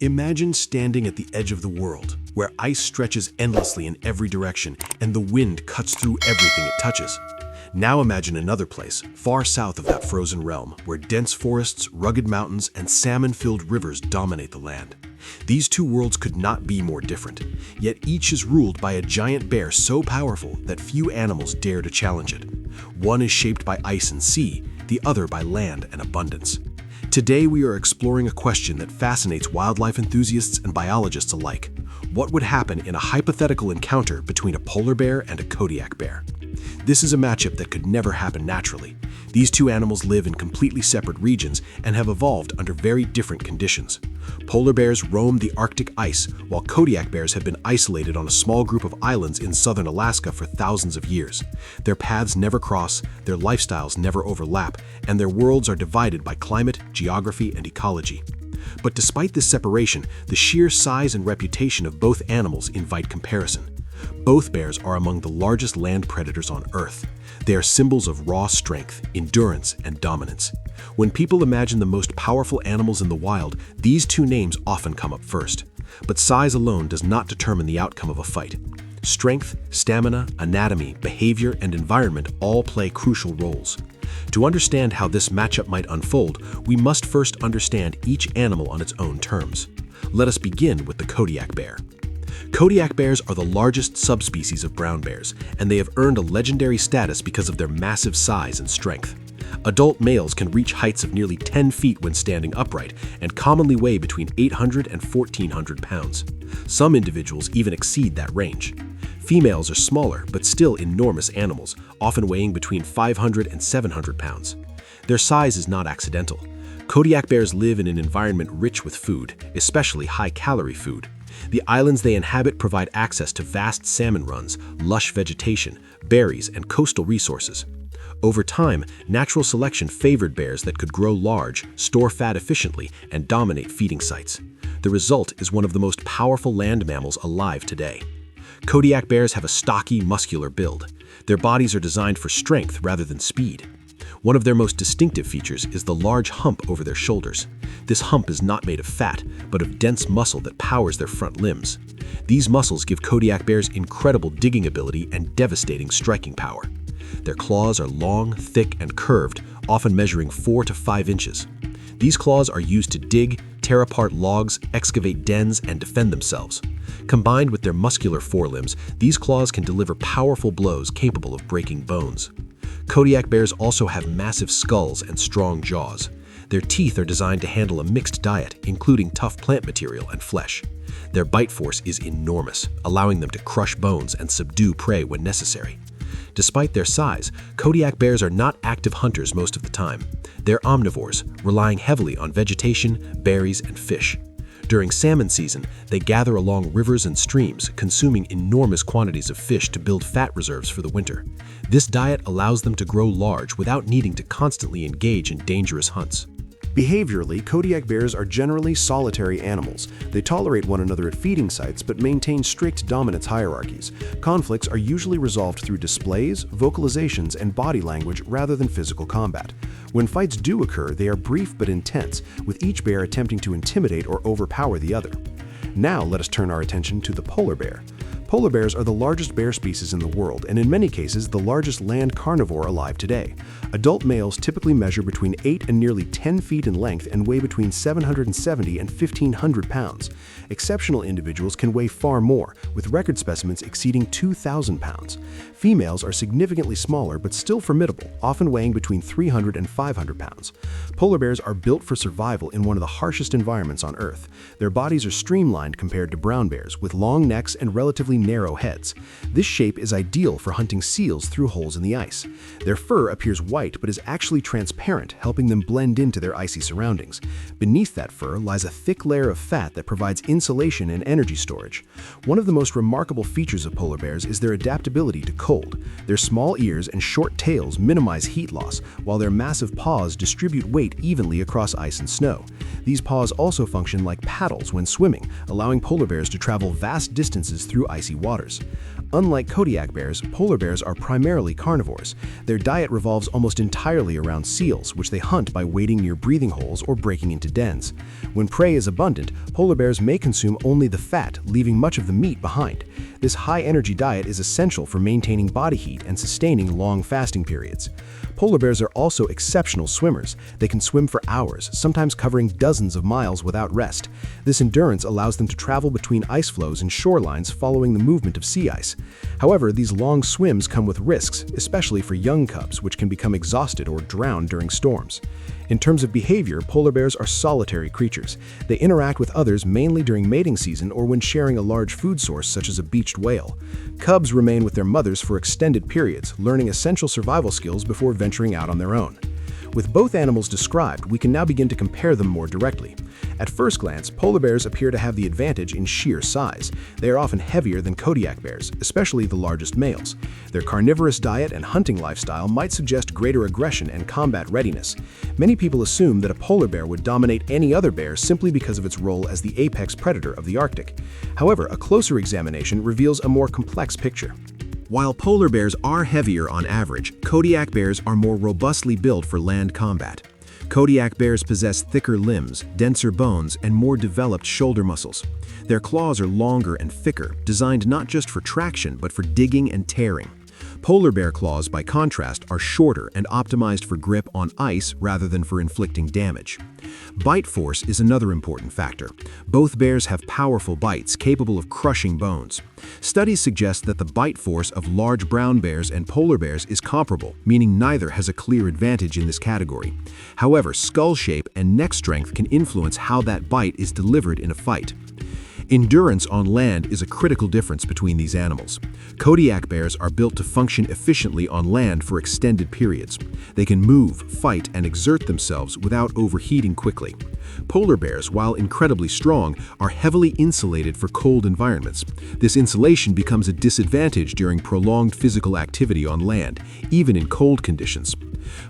Imagine standing at the edge of the world, where ice stretches endlessly in every direction and the wind cuts through everything it touches. Now imagine another place, far south of that frozen realm, where dense forests, rugged mountains, and salmon-filled rivers dominate the land. These two worlds could not be more different, yet each is ruled by a giant bear so powerful that few animals dare to challenge it. One is shaped by ice and sea, the other by land and abundance. Today we are exploring a question that fascinates wildlife enthusiasts and biologists alike. What would happen in a hypothetical encounter between a polar bear and a Kodiak bear? This is a matchup that could never happen naturally. These two animals live in completely separate regions and have evolved under very different conditions. Polar bears roam the Arctic ice, while Kodiak bears have been isolated on a small group of islands in southern Alaska for thousands of years. Their paths never cross, their lifestyles never overlap, and their worlds are divided by climate, geography, and ecology. But despite this separation, the sheer size and reputation of both animals invite comparison. Both bears are among the largest land predators on Earth. They are symbols of raw strength, endurance, and dominance. When people imagine the most powerful animals in the wild, these two names often come up first. But size alone does not determine the outcome of a fight. Strength, stamina, anatomy, behavior, and environment all play crucial roles. To understand how this matchup might unfold, we must first understand each animal on its own terms. Let us begin with the Kodiak bear. Kodiak bears are the largest subspecies of brown bears, and they have earned a legendary status because of their massive size and strength. Adult males can reach heights of nearly 10 feet when standing upright and commonly weigh between 800 and 1,400 pounds. Some individuals even exceed that range. Females are smaller but still enormous animals, often weighing between 500 and 700 pounds. Their size is not accidental. Kodiak bears live in an environment rich with food, especially high-calorie food. The islands they inhabit provide access to vast salmon runs, lush vegetation, berries, and coastal resources. Over time, natural selection favored bears that could grow large, store fat efficiently, and dominate feeding sites. The result is one of the most powerful land mammals alive today. Kodiak bears have a stocky, muscular build. Their bodies are designed for strength rather than speed. One of their most distinctive features is the large hump over their shoulders. This hump is not made of fat, but of dense muscle that powers their front limbs. These muscles give Kodiak bears incredible digging ability and devastating striking power. Their claws are long, thick, and curved, often measuring 4 to 5 inches. These claws are used to dig, tear apart logs, excavate dens, and defend themselves. Combined with their muscular forelimbs, these claws can deliver powerful blows capable of breaking bones. Kodiak bears also have massive skulls and strong jaws. Their teeth are designed to handle a mixed diet, including tough plant material and flesh. Their bite force is enormous, allowing them to crush bones and subdue prey when necessary. Despite their size, Kodiak bears are not active hunters most of the time. They're omnivores, relying heavily on vegetation, berries, and fish. During salmon season, they gather along rivers and streams, consuming enormous quantities of fish to build fat reserves for the winter. This diet allows them to grow large without needing to constantly engage in dangerous hunts. Behaviorally, Kodiak bears are generally solitary animals. They tolerate one another at feeding sites but maintain strict dominance hierarchies. Conflicts are usually resolved through displays, vocalizations, and body language rather than physical combat. When fights do occur, they are brief but intense, with each bear attempting to intimidate or overpower the other. Now let us turn our attention to the polar bear. Polar bears are the largest bear species in the world and in many cases the largest land carnivore alive today. Adult males typically measure between 8 and nearly 10 feet in length and weigh between 770 and 1,500 pounds. Exceptional individuals can weigh far more, with record specimens exceeding 2,000 pounds. Females are significantly smaller but still formidable, often weighing between 300 and 500 pounds. Polar bears are built for survival in one of the harshest environments on Earth. Their bodies are streamlined compared to brown bears, with long necks and relatively narrow heads. This shape is ideal for hunting seals through holes in the ice. Their fur appears white but is actually transparent, helping them blend into their icy surroundings. Beneath that fur lies a thick layer of fat that provides insulation and energy storage. One of the most remarkable features of polar bears is their adaptability to cold. Their small ears and short tails minimize heat loss, while their massive paws distribute weight evenly across ice and snow. These paws also function like paddles when swimming, allowing polar bears to travel vast distances through icy icy waters. Unlike Kodiak bears, polar bears are primarily carnivores. Their diet revolves almost entirely around seals, which they hunt by wading near breathing holes or breaking into dens. When prey is abundant, polar bears may consume only the fat, leaving much of the meat behind. This high-energy diet is essential for maintaining body heat and sustaining long fasting periods. Polar bears are also exceptional swimmers. They can swim for hours, sometimes covering dozens of miles without rest. This endurance allows them to travel between ice floes and shorelines following the movement of sea ice. However, these long swims come with risks, especially for young cubs, which can become exhausted or drown during storms. In terms of behavior, polar bears are solitary creatures. They interact with others mainly during mating season or when sharing a large food source such as a beached whale. Cubs remain with their mothers for extended periods, learning essential survival skills before venturing out on their own. With both animals described, we can now begin to compare them more directly. At first glance, polar bears appear to have the advantage in sheer size. They are often heavier than Kodiak bears, especially the largest males. Their carnivorous diet and hunting lifestyle might suggest greater aggression and combat readiness. Many people assume that a polar bear would dominate any other bear simply because of its role as the apex predator of the Arctic. However, a closer examination reveals a more complex picture. While polar bears are heavier on average, Kodiak bears are more robustly built for land combat. Kodiak bears possess thicker limbs, denser bones, and more developed shoulder muscles. Their claws are longer and thicker, designed not just for traction but for digging and tearing. Polar bear claws, by contrast, are shorter and optimized for grip on ice rather than for inflicting damage. Bite force is another important factor. Both bears have powerful bites capable of crushing bones. Studies suggest that the bite force of large brown bears and polar bears is comparable, meaning neither has a clear advantage in this category. However, skull shape and neck strength can influence how that bite is delivered in a fight. Endurance on land is a critical difference between these animals. Kodiak bears are built to function efficiently on land for extended periods. They can move, fight, and exert themselves without overheating quickly. Polar bears, while incredibly strong, are heavily insulated for cold environments. This insulation becomes a disadvantage during prolonged physical activity on land, even in cold conditions.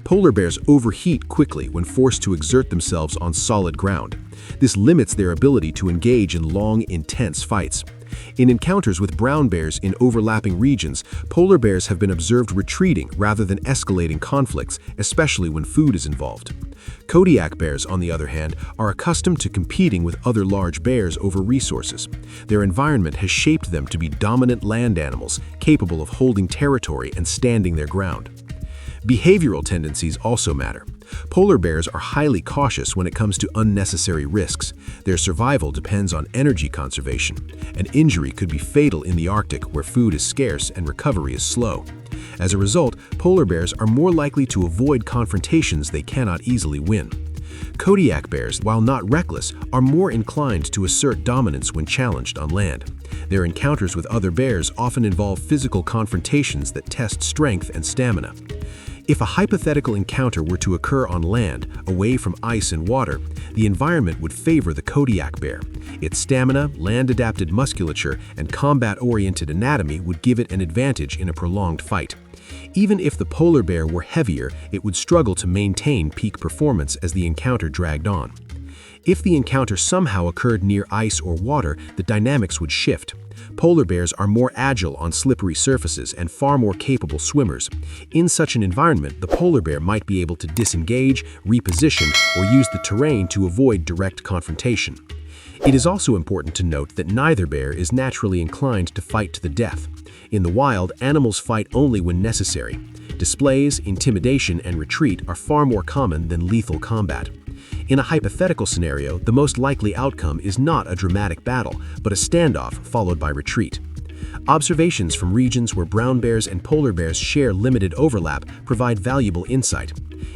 Polar bears overheat quickly when forced to exert themselves on solid ground. This limits their ability to engage in long, intense fights. In encounters with brown bears in overlapping regions, polar bears have been observed retreating rather than escalating conflicts, especially when food is involved. Kodiak bears, on the other hand, are accustomed to competing with other large bears over resources. Their environment has shaped them to be dominant land animals, capable of holding territory and standing their ground. Behavioral tendencies also matter. Polar bears are highly cautious when it comes to unnecessary risks. Their survival depends on energy conservation. An injury could be fatal in the Arctic, where food is scarce and recovery is slow. As a result, polar bears are more likely to avoid confrontations they cannot easily win. Kodiak bears, while not reckless, are more inclined to assert dominance when challenged on land. Their encounters with other bears often involve physical confrontations that test strength and stamina. If a hypothetical encounter were to occur on land, away from ice and water, the environment would favor the Kodiak bear. Its stamina, land-adapted musculature, and combat-oriented anatomy would give it an advantage in a prolonged fight. Even if the polar bear were heavier, it would struggle to maintain peak performance as the encounter dragged on. If the encounter somehow occurred near ice or water, the dynamics would shift. Polar bears are more agile on slippery surfaces and far more capable swimmers. In such an environment, the polar bear might be able to disengage, reposition, or use the terrain to avoid direct confrontation. It is also important to note that neither bear is naturally inclined to fight to the death. In the wild, animals fight only when necessary. Displays, intimidation, and retreat are far more common than lethal combat. In a hypothetical scenario, the most likely outcome is not a dramatic battle, but a standoff followed by retreat. Observations from regions where brown bears and polar bears share limited overlap provide valuable insight.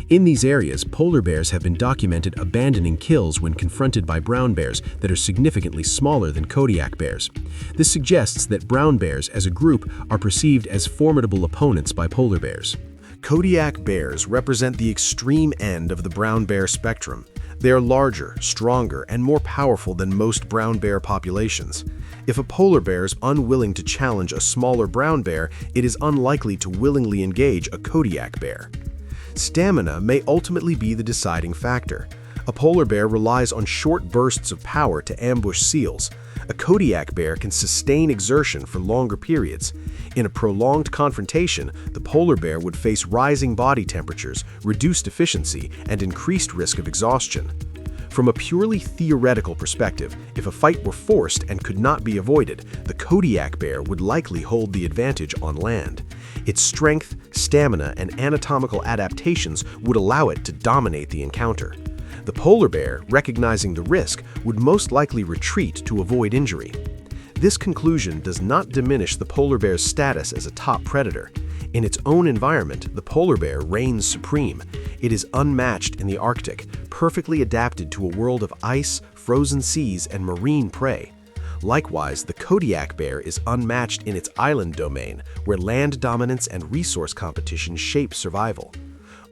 In these areas, polar bears have been documented abandoning kills when confronted by brown bears that are significantly smaller than Kodiak bears. This suggests that brown bears as a group are perceived as formidable opponents by polar bears. Kodiak bears represent the extreme end of the brown bear spectrum. They are larger, stronger, and more powerful than most brown bear populations. If a polar bear is unwilling to challenge a smaller brown bear, it is unlikely to willingly engage a Kodiak bear. Stamina may ultimately be the deciding factor. A polar bear relies on short bursts of power to ambush seals. A Kodiak bear can sustain exertion for longer periods. In a prolonged confrontation, the polar bear would face rising body temperatures, reduced efficiency, and increased risk of exhaustion. From a purely theoretical perspective, if a fight were forced and could not be avoided, the Kodiak bear would likely hold the advantage on land. Its strength, stamina, and anatomical adaptations would allow it to dominate the encounter. The polar bear, recognizing the risk, would most likely retreat to avoid injury. This conclusion does not diminish the polar bear's status as a top predator. In its own environment, the polar bear reigns supreme. It is unmatched in the Arctic, perfectly adapted to a world of ice, frozen seas, and marine prey. Likewise, the Kodiak bear is unmatched in its island domain, where land dominance and resource competition shape survival.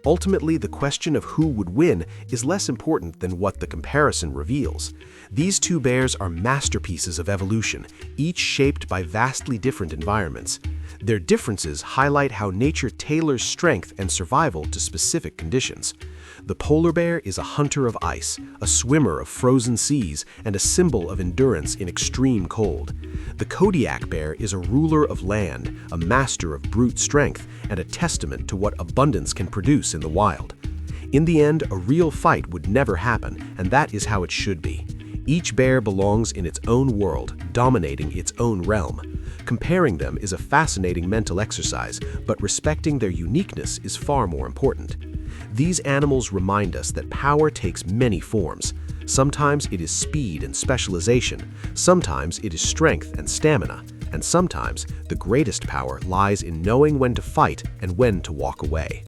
Ultimately, the question of who would win is less important than what the comparison reveals. These two bears are masterpieces of evolution, each shaped by vastly different environments. Their differences highlight how nature tailors strength and survival to specific conditions. The polar bear is a hunter of ice, a swimmer of frozen seas, and a symbol of endurance in extreme cold. The Kodiak bear is a ruler of land, a master of brute strength, and a testament to what abundance can produce in the wild. In the end, a real fight would never happen, and that is how it should be. Each bear belongs in its own world, dominating its own realm. Comparing them is a fascinating mental exercise, but respecting their uniqueness is far more important. These animals remind us that power takes many forms. Sometimes it is speed and specialization, sometimes it is strength and stamina, and sometimes the greatest power lies in knowing when to fight and when to walk away.